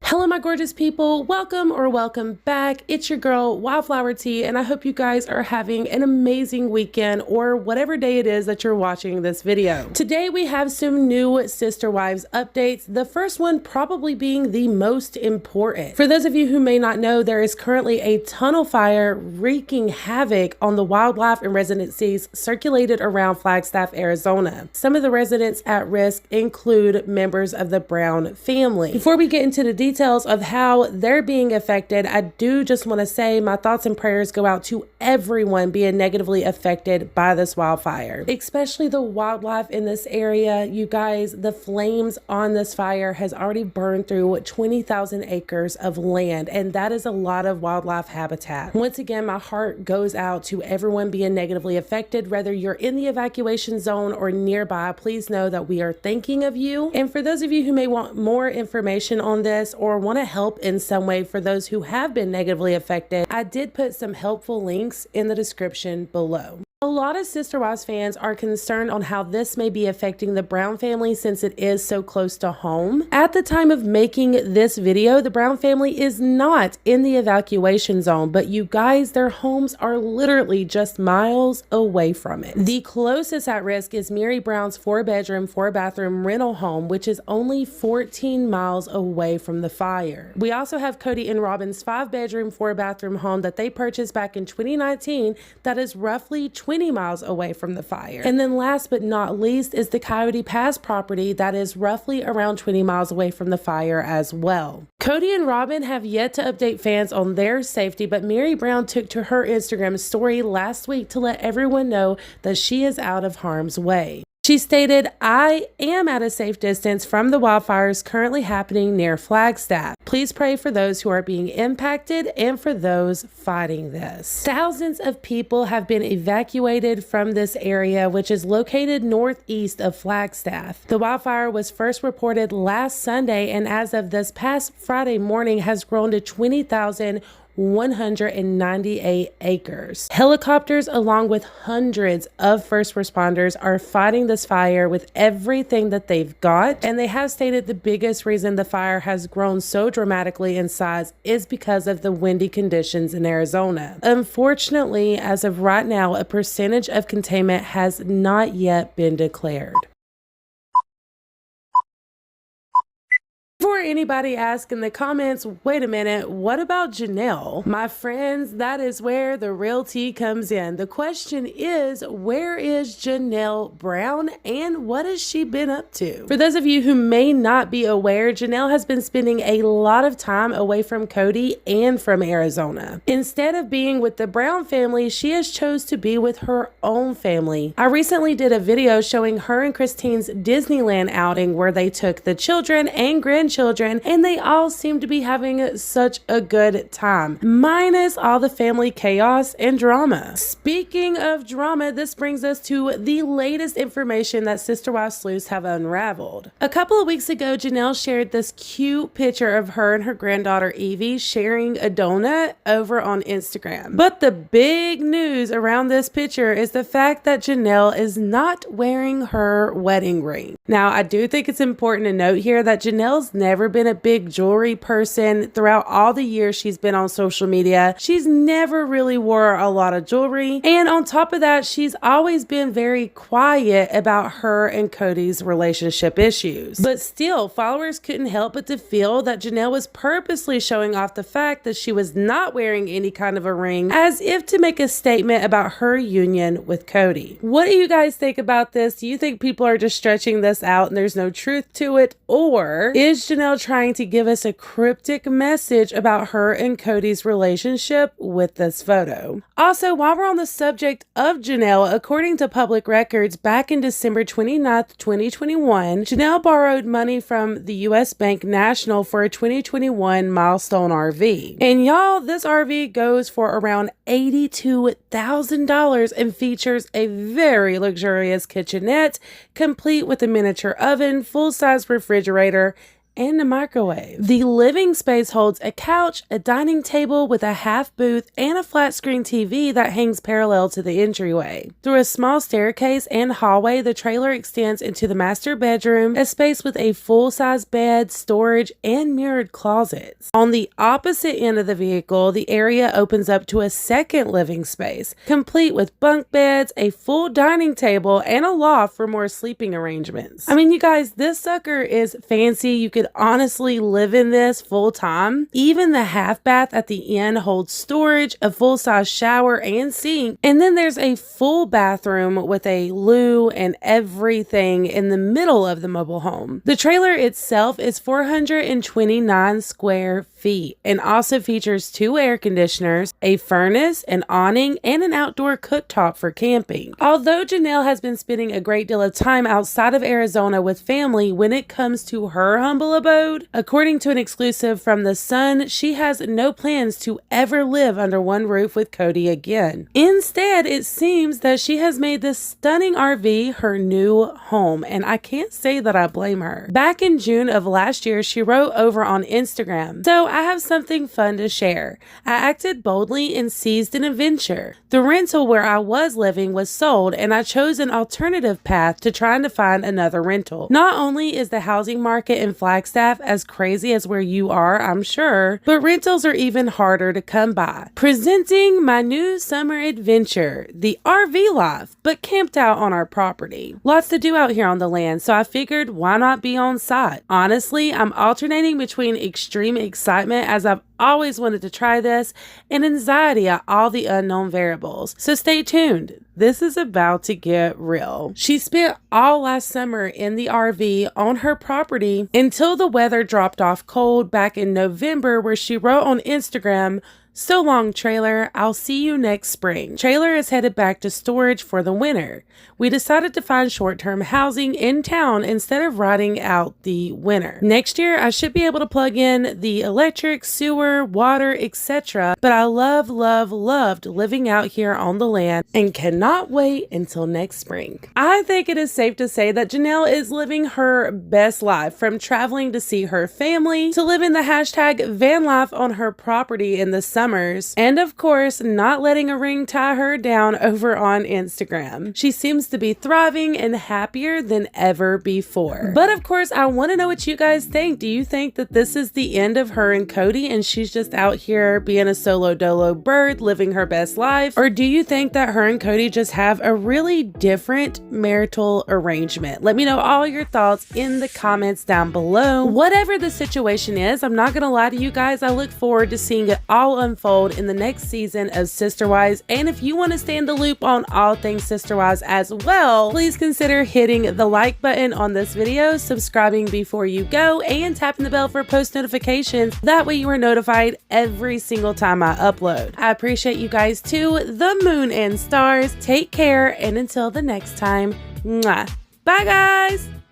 Hello my gorgeous people, welcome back. It's your girl Wildflower T, and I hope you guys are having an amazing weekend or whatever day it is that you're watching this video. Today we have some new Sister Wives updates, the first one probably being the most important. For those of you who may not know, there is currently a tunnel fire wreaking havoc on the wildlife and residencies circulated around Flagstaff, Arizona. Some of the residents at risk include members of the Brown family. Before we get into the details of how they're being affected, I do just want to say my thoughts and prayers go out to everyone being negatively affected by this wildfire, especially the wildlife in this area. You guys, the flames on this fire has already burned through 20,000 acres of land, and that is a lot of wildlife habitat. Once again, my heart goes out to everyone being negatively affected, whether you're in the evacuation zone or nearby. Please know that we are thinking of you. And for those of you who may want more information on this or want to help in some way for those who have been negatively affected, I did put some helpful links in the description below. A lot of Sister Wives fans are concerned on how this may be affecting the Brown family since it is so close to home. At the time of making this video, the Brown family is not in the evacuation zone, but you guys, their homes are literally just miles away from it. The closest at risk is Mary Brown's 4-bedroom, 4-bathroom rental home, which is only 14 miles away from the fire. We also have Kody and Robin's 5-bedroom, 4-bathroom home that they purchased back in 2019 that is roughly 20 miles away from the fire. And then last but not least is the Coyote Pass property that is roughly around 20 miles away from the fire as well. Kody and Robin have yet to update fans on their safety, but Mary Brown took to her Instagram story last week to let everyone know that she is out of harm's way. She stated, "I am at a safe distance from the wildfires currently happening near Flagstaff. Please pray for those who are being impacted and for those fighting this." Thousands of people have been evacuated from this area, which is located northeast of Flagstaff. The wildfire was first reported last Sunday, and as of this past Friday morning has grown to 20,198 acres. Helicopters, along with hundreds of first responders, are fighting this fire with everything that they've got, and they have stated the biggest reason the fire has grown so dramatically in size is because of the windy conditions in Arizona. Unfortunately, as of right now, a percentage of containment has not yet been declared. Before anybody asks in the comments, wait a minute, what about Janelle? My friends, that is where the real tea comes in. The question is, where is Janelle Brown and what has she been up to? For those of you who may not be aware, Janelle has been spending a lot of time away from Kody and from Arizona. Instead of being with the Brown family, she has chose to be with her own family. I recently did a video showing her and Christine's Disneyland outing where they took the children and grandchildren, and they all seem to be having such a good time, minus all the family chaos and drama. Speaking of drama, this brings us to the latest information that Sister Wives sleuths have unraveled. A couple of weeks ago, Janelle shared this cute picture of her and her granddaughter Evie sharing a donut over on Instagram. But the big news around this picture is the fact that Janelle is not wearing her wedding ring. Now, I do think it's important to note here that Janelle's never been a big jewelry person. Throughout all the years she's been on social media, she's never really wore a lot of jewelry. And on top of that, she's always been very quiet about her and Kody's relationship issues. But still, followers couldn't help but to feel that Janelle was purposely showing off the fact that she was not wearing any kind of a ring, as if to make a statement about her union with Kody. What do you guys think about this? Do you think people are just stretching this out and there's no truth to it? Or is Janelle trying to give us a cryptic message about her and Kody's relationship with this photo? Also, while we're on the subject of Janelle, according to public records, back in December 29th, 2021, Janelle borrowed money from the U.S. Bank National for a 2021 milestone RV. And y'all, this RV goes for around $82,000 and features a very luxurious kitchenette, complete with a miniature oven, full-size refrigerator, and a microwave. The living space holds a couch, a dining table with a half booth, and a flat screen TV that hangs parallel to the entryway. Through a small staircase and hallway, the trailer extends into the master bedroom, a space with a full-size bed, storage, and mirrored closets. On the opposite end of the vehicle, the area opens up to a second living space, complete with bunk beds, a full dining table, and a loft for more sleeping arrangements. I mean, you guys, this sucker is fancy. You could honestly live in this full time. Even the half bath at the end holds storage, a full-size shower and sink, and then there's a full bathroom with a loo and everything in the middle of the mobile home. The trailer itself is 429 square feet and also features 2 air conditioners, a furnace, an awning, and an outdoor cooktop for camping. Although Janelle has been spending a great deal of time outside of Arizona with family when it comes to her humble abode, according to an exclusive from The Sun, she has no plans to ever live under one roof with Kody again. Instead, it seems that she has made this stunning RV her new home, and I can't say that I blame her. Back in June of last year, she wrote over on Instagram, "So I have something fun to share. I acted boldly and seized an adventure. The rental where I was living was sold, and I chose an alternative path to trying to find another rental. Not only is the housing market in Flagstaff as crazy as where you are, I'm sure, but rentals are even harder to come by. Presenting my new summer adventure, the RV life, but camped out on our property. Lots to do out here on the land, so I figured why not be on site? Honestly, I'm alternating between extreme excitement as I've always wanted to try this and anxiety at all the unknown variables. So stay tuned. This is about to get real." She spent all last summer in the RV on her property until the weather dropped off cold back in November, where she wrote on Instagram, "So long, trailer. I'll see you next spring." Trailer is headed back to storage for the winter. We decided to find short-term housing in town instead of riding out the winter. Next year, I should be able to plug in the electric, sewer, water, etc. But I loved living out here on the land and cannot wait until next spring. I think it is safe to say that Janelle is living her best life, from traveling to see her family to living the hashtag van life on her property in the summers, and of course, not letting a ring tie her down over on Instagram. She seems to be thriving and happier than ever before. But of course, I want to know what you guys think. Do you think that this is the end of her and Kody and she's just out here being a solo dolo bird living her best life? Or do you think that her and Kody just have a really different marital arrangement? Let me know all your thoughts in the comments down below. Whatever the situation is, I'm not gonna lie to you guys, I look forward to seeing it all unfold in the next season of SisterWives. And if you want to stay in the loop on all things SisterWives as well, please consider hitting the like button on this video, subscribing before you go, and tapping the bell for post notifications. That way you are notified every single time I upload. I appreciate you guys too, the moon and stars. Take care, and until the next time, mwah. Bye guys!